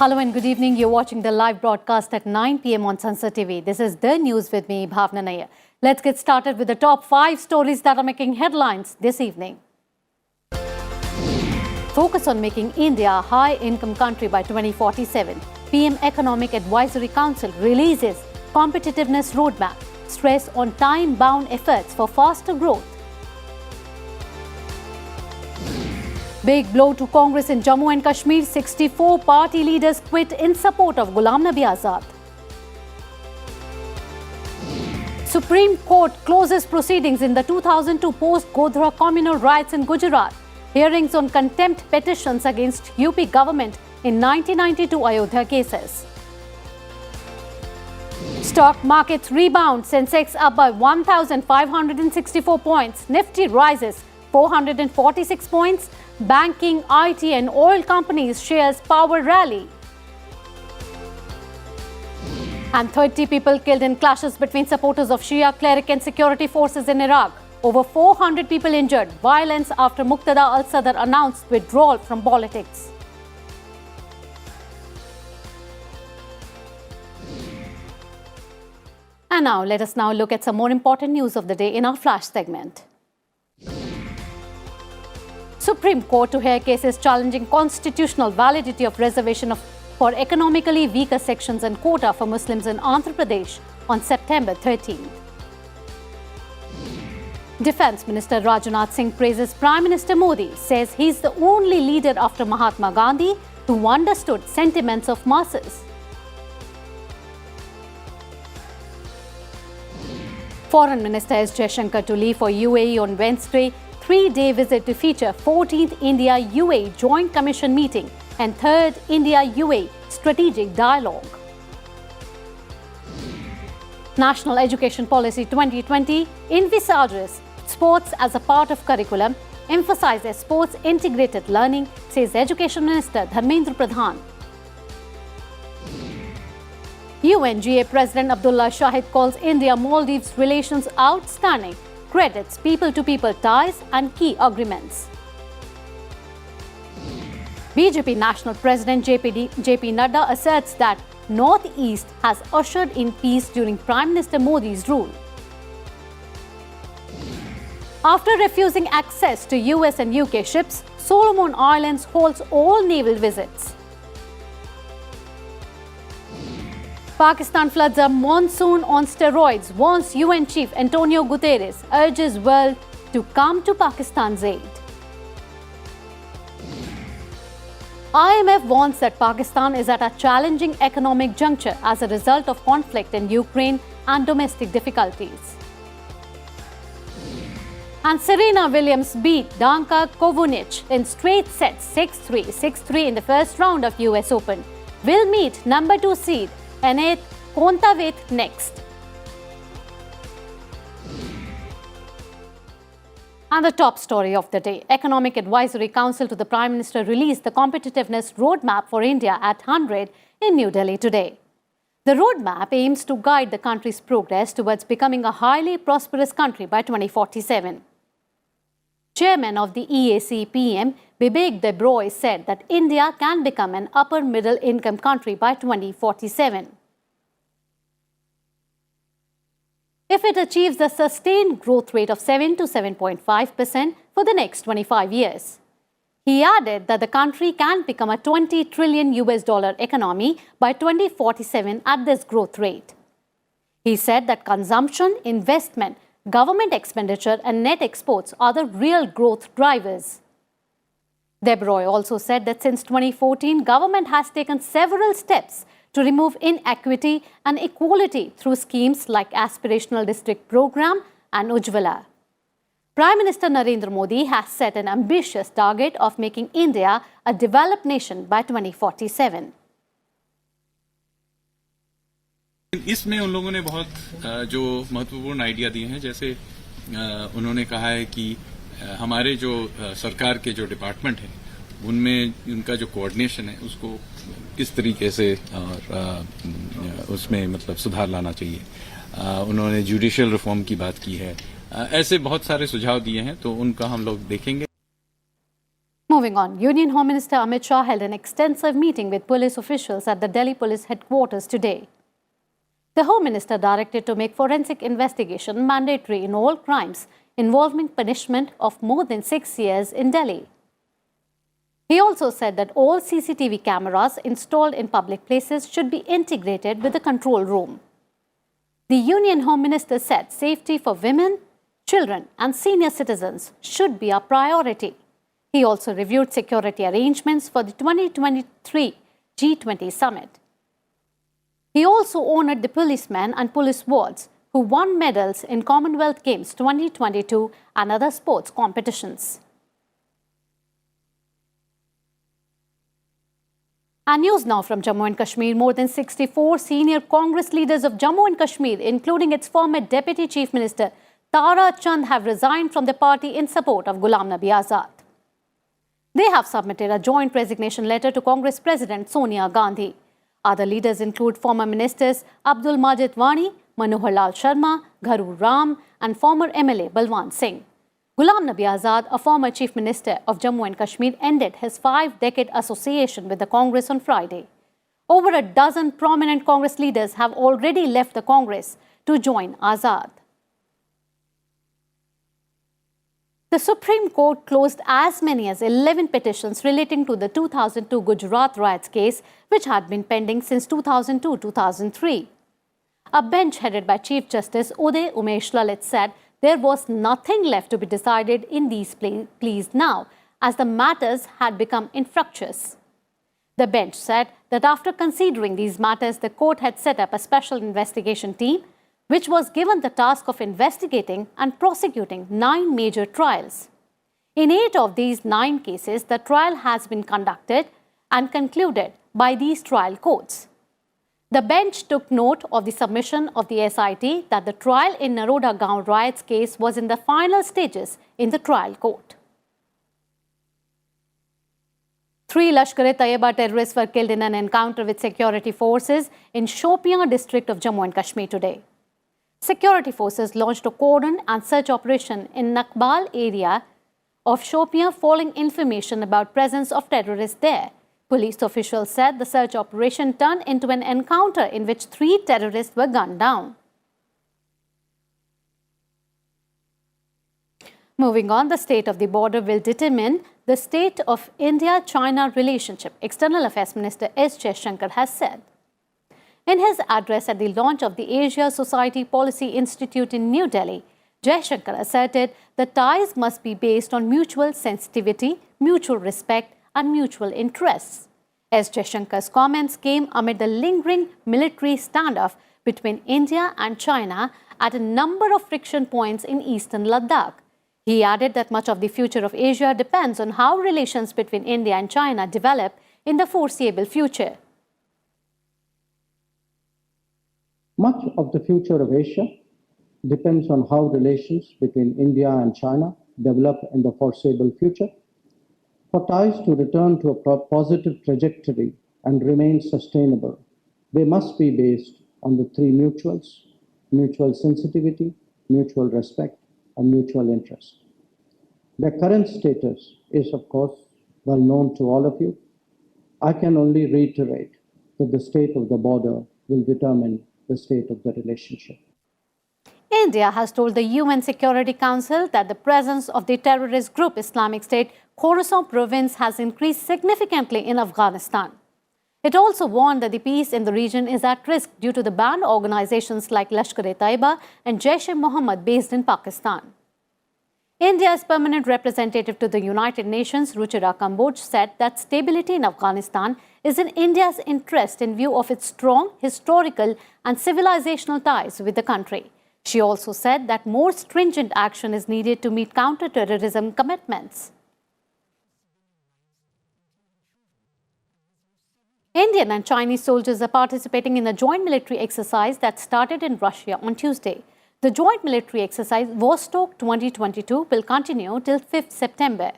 Hello and good evening. You're watching the live broadcast at 9 p.m. on Sansad TV. This is the news with me, Bhawna Nayar. Let's get started with the top 5 stories that are making headlines this evening. Focus on making India a high-income country by 2047. PM Economic Advisory Council releases competitiveness roadmap. Stress on time-bound efforts for faster growth. Big blow to Congress in Jammu and Kashmir. 64 party leaders quit in support of Ghulam Nabi Azad. Supreme Court closes proceedings in the 2002 post-Godhra communal riots in Gujarat. Hearings on contempt petitions against UP government in 1992 Ayodhya cases. Stock markets rebound. Sensex up by 1,564 points. Nifty rises 446 points. Banking, IT and oil companies shares power rally. And 30 people killed in clashes between supporters of Shia cleric and security forces in Iraq. Over 400 people injured. Violence after Muqtada al-Sadr announced withdrawal from politics. And now, let us now look at some more important news of the day in our flash segment. Supreme Court to hear cases challenging constitutional validity of reservation for economically weaker sections and quota for Muslims in Andhra Pradesh on September 13th. Defence Minister Rajnath Singh praises Prime Minister Modi, says he's the only leader after Mahatma Gandhi who understood sentiments of masses. Foreign Minister S. Jaishankar to leave for UAE on Wednesday. 3-day visit to feature 14th India-UAE Joint Commission meeting and 3rd India-UAE Strategic Dialogue. National Education Policy 2020 envisages sports as a part of curriculum, emphasizes sports integrated learning, says Education Minister Dharmendra Pradhan. UNGA President Abdullah Shahid calls India-Maldives relations outstanding, credits people-to-people ties and key agreements. BJP National President JP Nadda asserts that North-East has ushered in peace during Prime Minister Modi's rule. After refusing access to US and UK ships, Solomon Islands holds all naval visits. Pakistan floods a monsoon on steroids, warns UN Chief Antonio Guterres, urges world to come to Pakistan's aid. IMF warns that Pakistan is at a challenging economic juncture as a result of conflict in Ukraine and domestic difficulties. And Serena Williams beat Danka Kovunic in straight sets 6-3, 6-3 in the first round of US Open. Will meet number 2 seed Aneth Kontaveit next. And the top story of the day. Economic Advisory Council to the Prime Minister released the competitiveness roadmap for India at 100 in New Delhi today. The roadmap aims to guide the country's progress towards becoming a highly prosperous country by 2047. Chairman of the EAC PM, Bibek Debroy, said that India can become an upper middle income country by 2047. If it achieves a sustained growth rate of 7 to 7.5% for the next 25 years. He added that the country can become a $20 trillion economy by 2047 at this growth rate. He said that consumption, investment, government expenditure and net exports are the real growth drivers. Debroy also said that since 2014, government has taken several steps to remove inequity and equality through schemes like Aspirational District Program and Ujjwala. Prime Minister Narendra Modi has set an ambitious target of making India a developed nation by 2047. इसमें उन लोगों ने बहुत जो महत्वपूर्ण idea दिए हैं, जैसे उन्होंने कहा है कि हमारे जो सरकार के जो डिपार्टमेंट हैं उनमें उनका जो कोऑर्डिनेशन है उसको किस तरीके से और उसमें मतलब सुधार लाना चाहिए. उन्होंने जुडिशियल रिफॉर्म की बात की है. ऐसे बहुत सारे सुझाव दिए हैं तो उनका हम लोग देखेंगे. Moving on, Union Home Minister Amit Shah held an extensive meeting with police officials at the Delhi Police Headquarters today. The Home Minister directed to make forensic investigation mandatory in all crimes involving punishment of more than 6 years in Delhi. He also said that all CCTV cameras installed in public places should be integrated with the control room. The Union Home Minister said safety for women, children and senior citizens should be a priority. He also reviewed security arrangements for the 2023 G20 summit. He also honored the policemen and police wards who won medals in Commonwealth Games 2022 and other sports competitions. And news now from Jammu and Kashmir. More than 64 senior Congress leaders of Jammu and Kashmir, including its former Deputy Chief Minister Tara Chand, have resigned from the party in support of Ghulam Nabi Azad. They have submitted a joint resignation letter to Congress President Sonia Gandhi. Other leaders include former ministers Abdul Majid Wani, Manohar Lal Sharma, Gharu Ram and former MLA Balwant Singh. Ghulam Nabi Azad, a former Chief Minister of Jammu and Kashmir, ended his 5-decade association with the Congress on Friday. Over a dozen prominent Congress leaders have already left the Congress to join Azad. The Supreme Court closed as many as 11 petitions relating to the 2002 Gujarat riots case, which had been pending since 2002-2003. A bench headed by Chief Justice Uday Umesh Lalit said there was nothing left to be decided in these pleas now, as the matters had become infructuous. The bench said that after considering these matters, the court had set up a special investigation team which was given the task of investigating and prosecuting 9 major trials. In 8 of these 9 cases, the trial has been conducted and concluded by these trial courts. The bench took note of the submission of the SIT that the trial in Naroda Gaon riots case was in the final stages in the trial court. 3 Lashkar-e-Taiba terrorists were killed in an encounter with security forces in Shopian district of Jammu and Kashmir today. Security forces launched a cordon and search operation in Nakbal area of Shopian following information about presence of terrorists there. Police officials said the search operation turned into an encounter in which 3 terrorists were gunned down. Moving on, the state of the border will determine the state of India-China relationship, External Affairs Minister S. Jaishankar has said. In his address at the launch of the Asia Society Policy Institute in New Delhi, Jaishankar asserted that ties must be based on mutual sensitivity, mutual respect and mutual interests. S. Jaishankar's comments came amid the lingering military standoff between India and China at a number of friction points in eastern Ladakh. He added that much of the future of Asia depends on how relations between India and China develop in the foreseeable future. Much of the future of Asia depends on how relations between India and China develop in the foreseeable future. For ties to return to a positive trajectory and remain sustainable, they must be based on the 3 mutuals: mutual sensitivity, mutual respect, and mutual interest. Their current status is, of course, well known to all of you. I can only reiterate that the state of the border will determine the state of the relationship. India has told the UN Security Council that the presence of the terrorist group Islamic State Khorasan province has increased significantly in Afghanistan. It also warned that the peace in the region is at risk due to the banned organizations like Lashkar-e-Taiba and Jaish-e-Mohammed based in Pakistan. India's permanent representative to the United Nations, Ruchira Kamboj, said that stability in Afghanistan is in India's interest in view of its strong historical and civilizational ties with the country. She also said that more stringent action is needed to meet counter-terrorism commitments. Indian and Chinese soldiers are participating in a joint military exercise that started in Russia on Tuesday. The joint military exercise Vostok 2022 will continue till 5th September.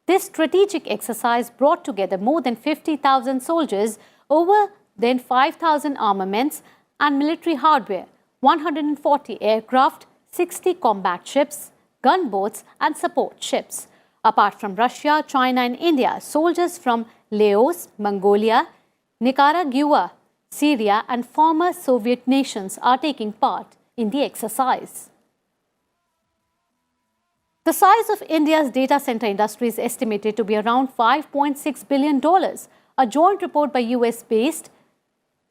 This strategic exercise brought together more than 50,000 soldiers, over than 5,000 armaments and military hardware, 140 aircraft, 60 combat ships, gunboats and support ships. Apart from Russia, China and India, soldiers from Laos, Mongolia, Nicaragua, Syria and former Soviet nations are taking part in the exercise. The size of India's data center industry is estimated to be around $5.6 billion. A joint report by US-based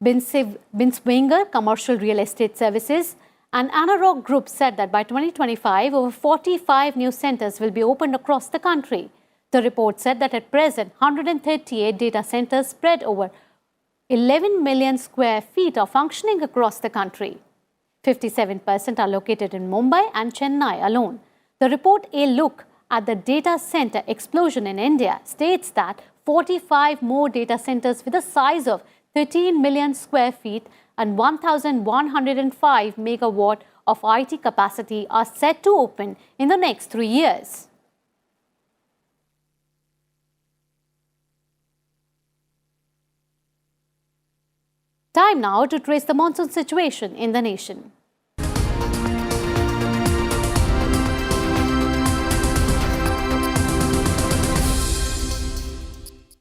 Binswanger Commercial Real Estate Services and Anarog Group said that by 2025, over 45 new centers will be opened across the country. The report said that at present, 138 data centers spread over 11 million square feet are functioning across the country. 57% are located in Mumbai and Chennai alone. The report, A Look at the Data Center Explosion in India, states that 45 more data centers with a size of 13 million square feet and 1,105 megawatt of IT capacity are set to open in the next 3 years. Time now to trace the monsoon situation in the nation.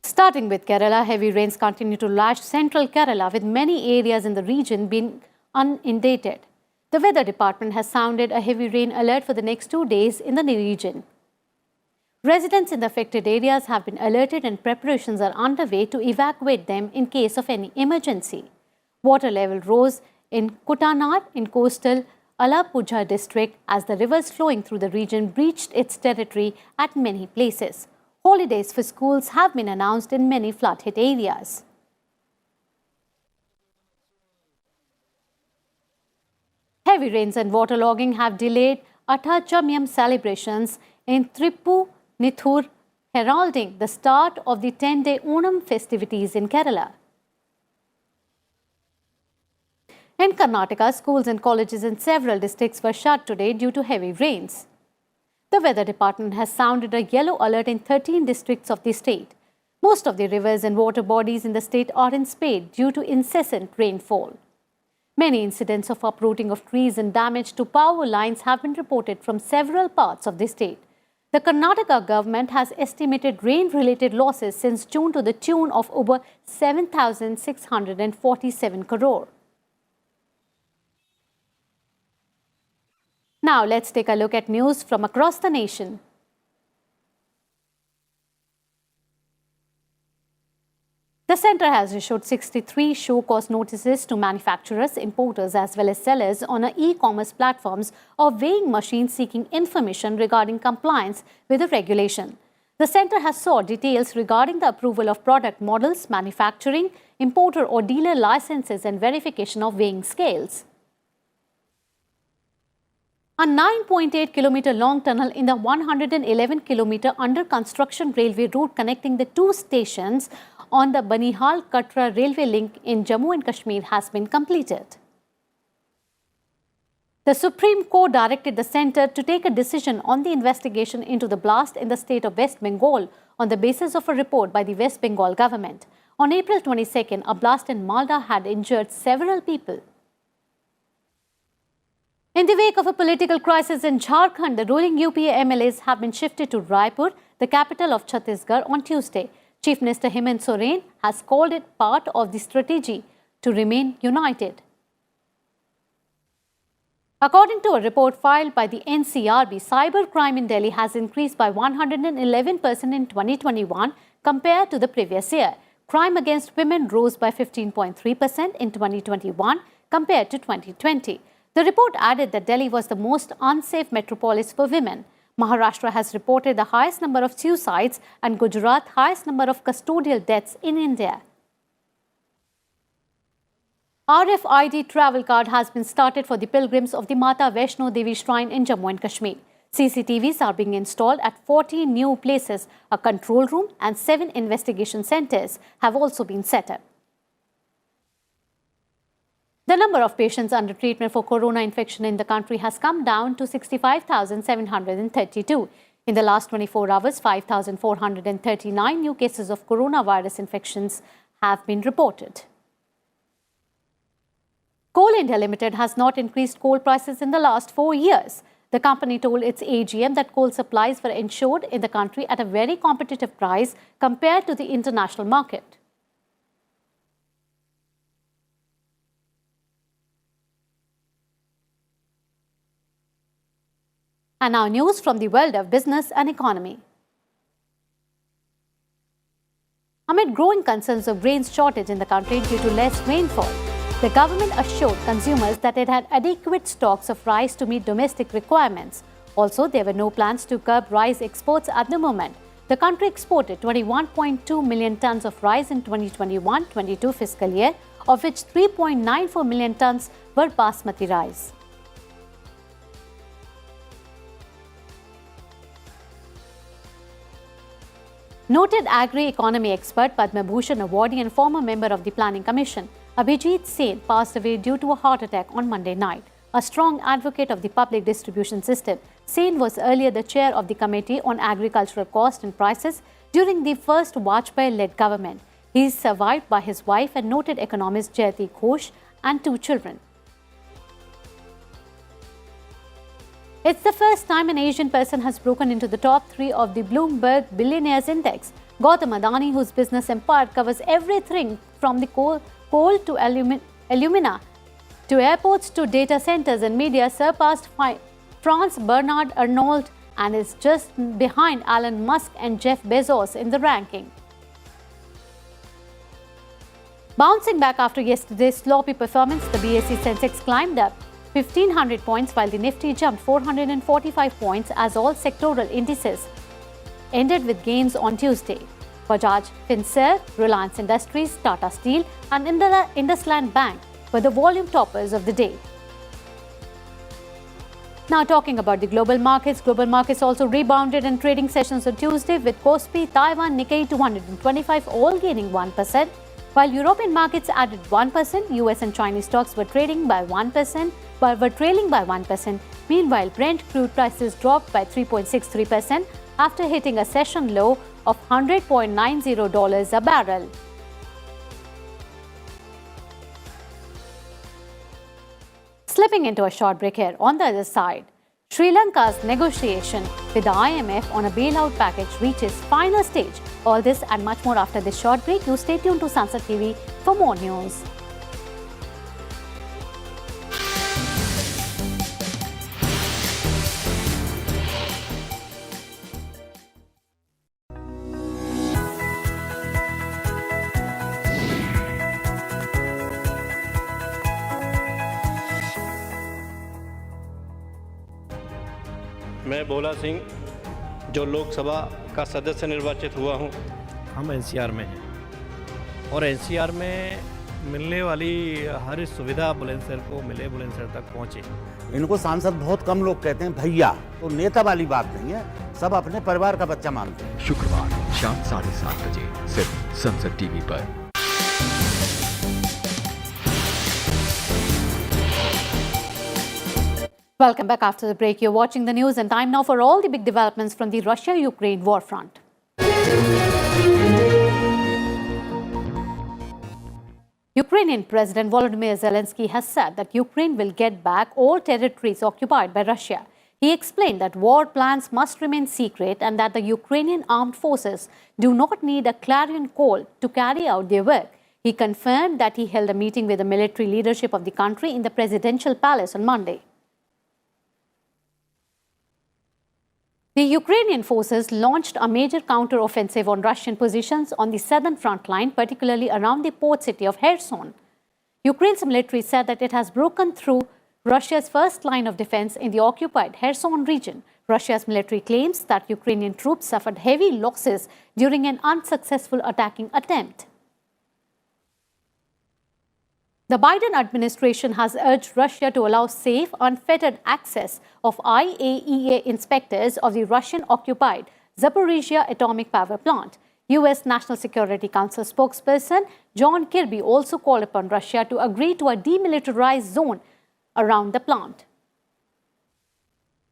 Starting with Kerala, heavy rains continue to lash central Kerala, with many areas in the region being inundated. The weather department has sounded a heavy rain alert for the next 2 days in the region. Residents in the affected areas have been alerted and preparations are underway to evacuate them in case of any emergency. Water level rose in Kutanar in coastal Alappuzha district as the rivers flowing through the region breached its territory at many places. Holidays for schools have been announced in many flood-hit areas. Heavy rains and waterlogging have delayed Atachamyam celebrations in Nithur, heralding the start of the 10-day Onam festivities in Kerala. In Karnataka, schools and colleges in several districts were shut today due to heavy rains. The weather department has sounded a yellow alert in 13 districts of the state. Most of the rivers and water bodies in the state are in spate due to incessant rainfall. Many incidents of uprooting of trees and damage to power lines have been reported from several parts of the state. The Karnataka government has estimated rain-related losses since June to the tune of over 7,647 crore. Now let's take a look at news from across the nation. The centre has issued 63 show-cause notices to manufacturers, importers as well as sellers on e-commerce platforms of weighing machines seeking information regarding compliance with the regulation. The centre has sought details regarding the approval of product models, manufacturing, importer or dealer licenses and verification of weighing scales. A 9.8-kilometer long tunnel in the 111-kilometer under-construction railway route connecting the two stations on the Banihal-Katra railway link in Jammu and Kashmir has been completed. The Supreme Court directed the centre to take a decision on the investigation into the blast in the state of West Bengal on the basis of a report by the West Bengal government. On April 22nd, a blast in Malda had injured several people. In the wake of a political crisis in Jharkhand, the ruling UPA MLAs have been shifted to Raipur, the capital of Chhattisgarh, on Tuesday. Chief Minister Hemant Soren has called it part of the strategy to remain united. According to a report filed by the NCRB, cybercrime in Delhi has increased by 111% in 2021 compared to the previous year. Crime against women rose by 15.3% in 2021 compared to 2020. The report added that Delhi was the most unsafe metropolis for women. Maharashtra has reported the highest number of suicides and Gujarat highest number of custodial deaths in India. RFID travel card has been started for the pilgrims of the Mata Vaishno Devi Shrine in Jammu and Kashmir. CCTVs are being installed at 40 new places. A control room and 7 investigation centers have also been set up. The number of patients under treatment for corona infection in the country has come down to 65,732. In the last 24 hours, 5,439 new cases of coronavirus infections have been reported. Coal India Limited has not increased coal prices in the last 4 years. The company told its AGM that coal supplies were ensured in the country at a very competitive price compared to the international market. And now news from the world of business and economy. Amid growing concerns of grain shortage in the country due to less rainfall, the government assured consumers that it had adequate stocks of rice to meet domestic requirements. Also, there were no plans to curb rice exports at the moment. The country exported 21.2 million tons of rice in 2021-22 fiscal year, of which 3.94 million tons were basmati rice. Noted agri-economy expert, Padma Bhushan awardee and former member of the Planning Commission, Abhijit Sen passed away due to a heart attack on Monday night. A strong advocate of the public distribution system, Sen was earlier the chair of the Committee on Agricultural Cost and Prices during the first Vajpayee-led government. He is survived by his wife and noted economist Jayati Ghosh and 2 children. It's the first time an Asian person has broken into the top 3 of the Bloomberg Billionaires Index. Gautam Adani, whose business empire covers everything from the coal to alumina, to airports to data centers and media, surpassed Franz Bernard Arnault and is just behind Elon Musk and Jeff Bezos in the ranking. Bouncing back after yesterday's sloppy performance, the BSE Sensex climbed up 1,500 points while the Nifty jumped 445 points as all sectoral indices ended with gains on Tuesday. Bajaj Finserv, Reliance Industries, Tata Steel and IndusLand Bank were the volume toppers of the day. Now talking about the global markets also rebounded in trading sessions on Tuesday with Kospi, Taiwan, Nikkei 225 all gaining 1%, while European markets added 1%, US and Chinese stocks were trailing by 1%. Meanwhile, Brent crude prices dropped by 3.63% after hitting a session low of $100.90 a barrel. Slipping into a short break here, on the other side, Sri Lanka's negotiation with the IMF on a bailout package reaches final stage. All this and much more after this short break. You stay tuned to Sansad TV for more news. मैं भोला सिंह जो लोकसभा का सदस्य निर्वाचित हुआ हूं। हम NCR में हैं और एनसीआर में मिलने वाली हर सुविधा बुलंदशहर को मिले, बुलंदशहर तक पहुंचे। इनको सांसद बहुत कम लोग कहते हैं भैया, तो नेता वाली बात नहीं है, सब अपने परिवार का बच्चा मानते हैं। शुक्रवार शाम 7:30 बजे सिर्फ संसद टीवी पर। Welcome back after the break. You're watching the news and time now for all the big developments from the Russia-Ukraine war front. Ukrainian President Volodymyr Zelensky has said that Ukraine will get back all territories occupied by Russia. He explained that war plans must remain secret and that the Ukrainian armed forces do not need a clarion call to carry out their work. He confirmed that he held a meeting with the military leadership of the country in the presidential palace on Monday. The Ukrainian forces launched a major counter-offensive on Russian positions on the southern front line, particularly around the port city of Kherson. Ukraine's military said that it has broken through Russia's first line of defense in the occupied Kherson region. Russia's military claims that Ukrainian troops suffered heavy losses during an unsuccessful attacking attempt. The Biden administration has urged Russia to allow safe, unfettered access of IAEA inspectors of the Russian-occupied Zaporizhia atomic power plant. U.S. National Security Council spokesperson John Kirby also called upon Russia to agree to a demilitarized zone around the plant.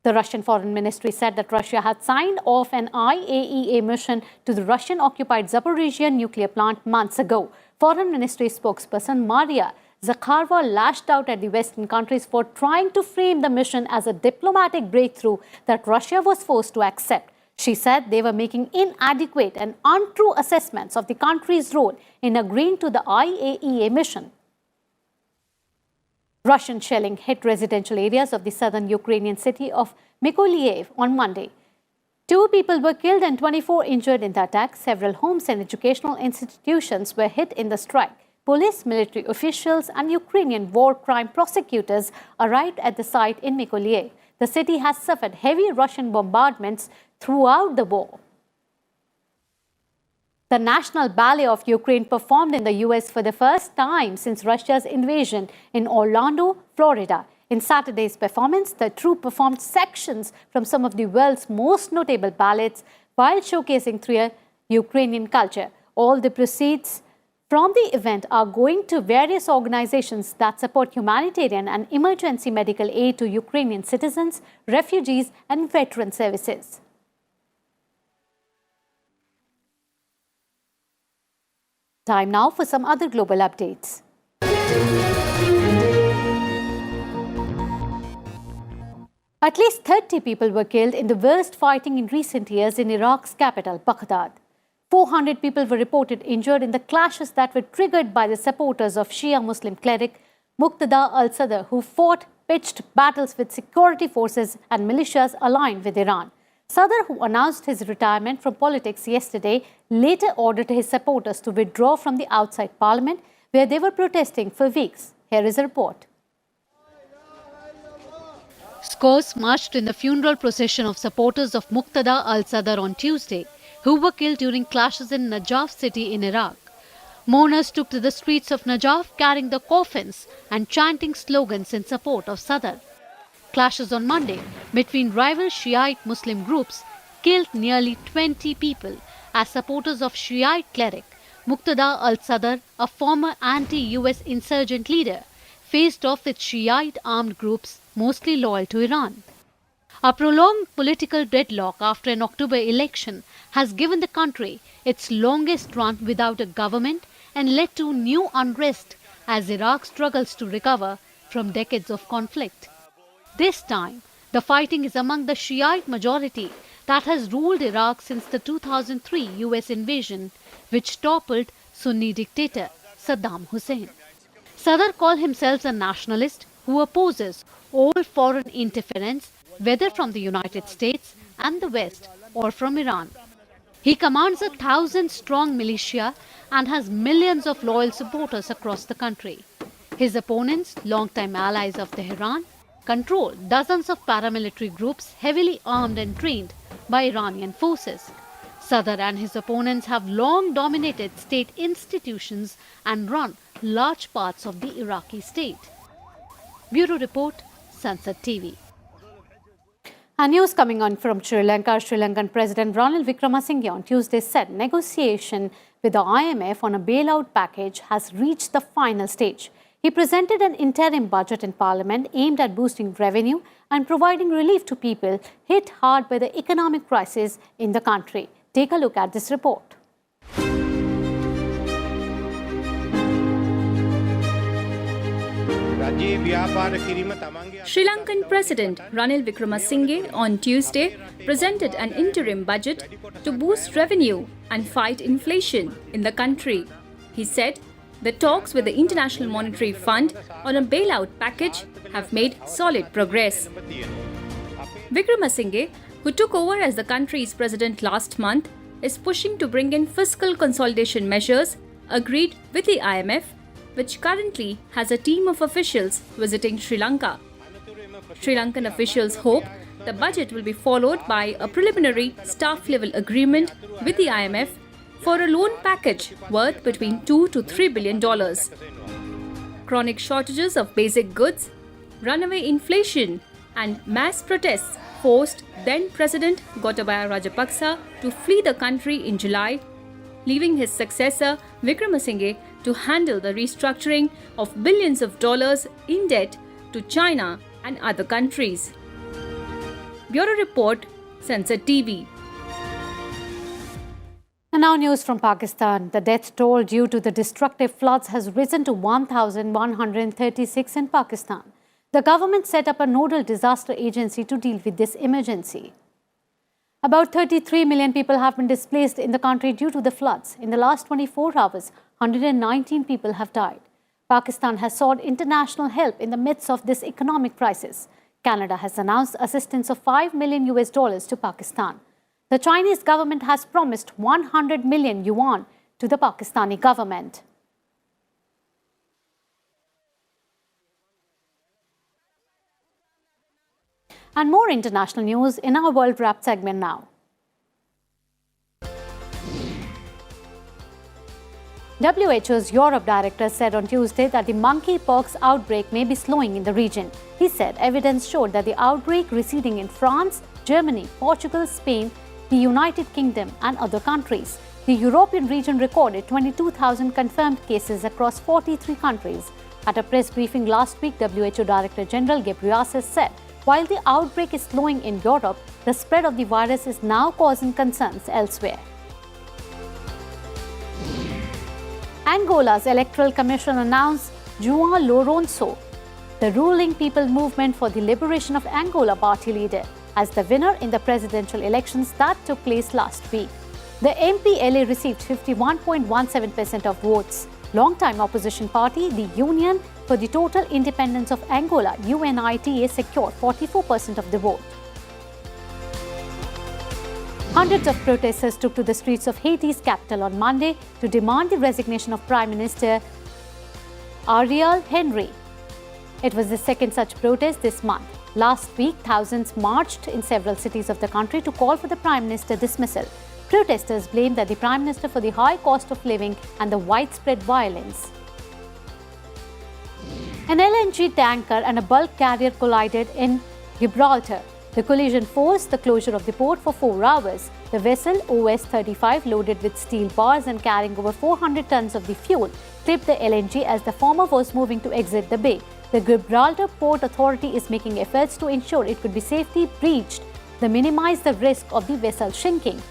The Russian Foreign Ministry said that Russia had signed off an IAEA mission to the Russian-occupied Zaporizhia nuclear plant months ago. Foreign Ministry spokesperson Maria Zakharova lashed out at the Western countries for trying to frame the mission as a diplomatic breakthrough that Russia was forced to accept. She said they were making inadequate and untrue assessments of the country's role in agreeing to the IAEA mission. Russian shelling hit residential areas of the southern Ukrainian city of Mykolaiv on Monday. 2 people were killed and 24 injured in the attack. Several homes and educational institutions were hit in the strike. Police, military officials, and Ukrainian war crime prosecutors arrived at the site in Mykolaiv. The city has suffered heavy Russian bombardments throughout the war. The National Ballet of Ukraine performed in the US for the first time since Russia's invasion in Orlando, Florida. In Saturday's performance, the troupe performed sections from some of the world's most notable ballets while showcasing through Ukrainian culture. All the proceeds from the event are going to various organizations that support humanitarian and emergency medical aid to Ukrainian citizens, refugees, and veteran services. Time now for some other global updates. At least 30 people were killed in the worst fighting in recent years in Iraq's capital, Baghdad. 400 people were reported injured in the clashes that were triggered by the supporters of Shia Muslim cleric Muqtada al-Sadr, who fought pitched battles with security forces and militias aligned with Iran. Sadr, who announced his retirement from politics yesterday, later ordered his supporters to withdraw from the outside parliament, where they were protesting for weeks. Here is a report. Scores marched in the funeral procession of supporters of Muqtada al-Sadr on Tuesday, who were killed during clashes in Najaf city in Iraq. Mourners took to the streets of Najaf carrying the coffins and chanting slogans in support of Sadr. Clashes on Monday between rival Shiite Muslim groups killed nearly 20 people as supporters of Shiite cleric Muqtada al-Sadr, a former anti-US insurgent leader, faced off with Shiite armed groups mostly loyal to Iran. A prolonged political deadlock after an October election has given the country its longest run without a government and led to new unrest as Iraq struggles to recover from decades of conflict. This time, the fighting is among the Shiite majority that has ruled Iraq since the 2003 US invasion, which toppled Sunni dictator Saddam Hussein. Sadr called himself a nationalist who opposes all foreign interference, whether from the United States and the West or from Iran. He commands a 1,000-strong militia and has millions of loyal supporters across the country. His opponents, longtime allies of Tehran, control dozens of paramilitary groups heavily armed and trained by Iranian forces. Sadr and his opponents have long dominated state institutions and run large parts of the Iraqi state. Bureau Report, Sansad TV. And news coming on from Sri Lanka. Sri Lankan President Ranil Wickremesinghe on Tuesday said negotiation with the IMF on a bailout package has reached the final stage. He presented an interim budget in Parliament aimed at boosting revenue and providing relief to people hit hard by the economic crisis in the country. Take a look at this report. Sri Lankan President Ranil Wickremesinghe on Tuesday presented an interim budget to boost revenue and fight inflation in the country. He said the talks with the International Monetary Fund on a bailout package have made solid progress. Wickremesinghe, who took over as the country's president last month, is pushing to bring in fiscal consolidation measures agreed with the IMF, which currently has a team of officials visiting Sri Lanka. Sri Lankan officials hope the budget will be followed by a preliminary staff-level agreement with the IMF for a loan package worth between $2 to $3 billion. Chronic shortages of basic goods, runaway inflation, and mass protests forced then-President Gotabaya Rajapaksa to flee the country in July, leaving his successor Wickremesinghe to handle the restructuring of billions of dollars in debt to China and other countries. Bureau Report, Sansad TV. And now news from Pakistan. The death toll due to the destructive floods has risen to 1,136 in Pakistan. The government set up a nodal disaster agency to deal with this emergency. About 33 million people have been displaced in the country due to the floods. In the last 24 hours, 119 people have died. Pakistan has sought international help in the midst of this economic crisis. Canada has announced assistance of $5 million to Pakistan. The Chinese government has promised 100 million yuan to the Pakistani government. And more international news in our World Wrap segment now. WHO's Europe director said on Tuesday that the monkeypox outbreak may be slowing in the region. He said evidence showed that the outbreak receding in France, Germany, Portugal, Spain, the United Kingdom and other countries. The European region recorded 22,000 confirmed cases across 43 countries. At a press briefing last week, WHO Director General Ghebreyesus said, while the outbreak is slowing in Europe, the spread of the virus is now causing concerns elsewhere. Angola's Electoral Commission announced João Lourenço, the ruling People Movement for the Liberation of Angola party leader, as the winner in the presidential elections that took place last week. The MPLA received 51.17% of votes. Longtime opposition party, the Union for the Total Independence of Angola, UNITA, secured 44% of the vote. Hundreds of protesters took to the streets of Haiti's capital on Monday to demand the resignation of Prime Minister Ariel Henry. It was the second such protest this month. Last week, thousands marched in several cities of the country to call for the Prime Minister dismissal. Protesters blamed the Prime Minister for the high cost of living and the widespread violence. An LNG tanker and a bulk carrier collided in Gibraltar. The collision forced the closure of the port for 4 hours. The vessel, OS-35, loaded with steel bars and carrying over 400 tons of the fuel, clipped the LNG as the former was moving to exit the bay. The Gibraltar Port Authority is making efforts to ensure it could be safely breached to minimize the risk of the vessel sinking.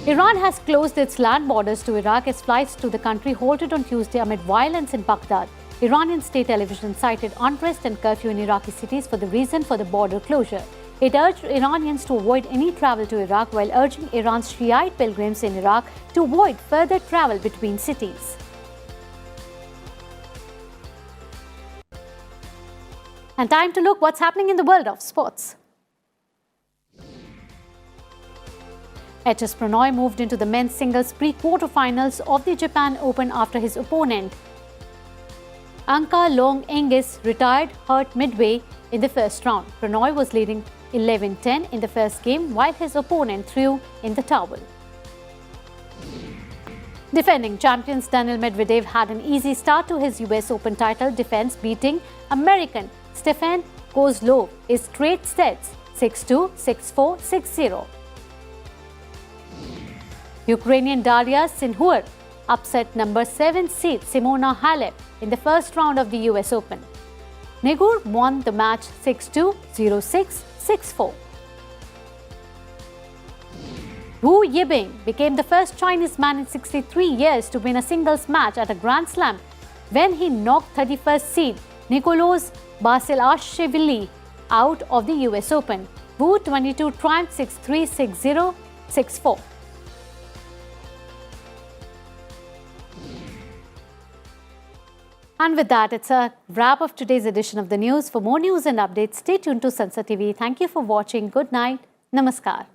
Iran has closed its land borders to Iraq as flights to the country halted on Tuesday amid violence in Baghdad. Iranian state television cited unrest and curfew in Iraqi cities for the reason for the border closure. It urged Iranians to avoid any travel to Iraq while urging Iran's Shiite pilgrims in Iraq to avoid further travel between cities. And time to look what's happening in the world of sports. HS Prannoy moved into the men's singles pre-quarterfinals of the Japan Open after his opponent Anka Long Engis retired hurt midway in the first round. Prannoy was leading 11-10 in the first game while his opponent threw in the towel. Defending champions Daniil Medvedev had an easy start to his US Open title defense, beating American Stefan Kozlov in straight sets 6-2, 6-4, 6-0. Ukrainian Daria Sinhur upset number 7 seed Simona Halep in the first round of the US Open. Nigur won the match 6-2, 0-6, 6-4. Wu Yibing became the first Chinese man in 63 years to win a singles match at a Grand Slam when he knocked 31st seed Nicolas Basilashvili out of the US Open. Wu 22 triumphed 6-3, 6-0, 6-4. And with that, it's a wrap of today's edition of the news. For more news and updates, stay tuned to Sansad TV. Thank you for watching. Good night. Namaskar.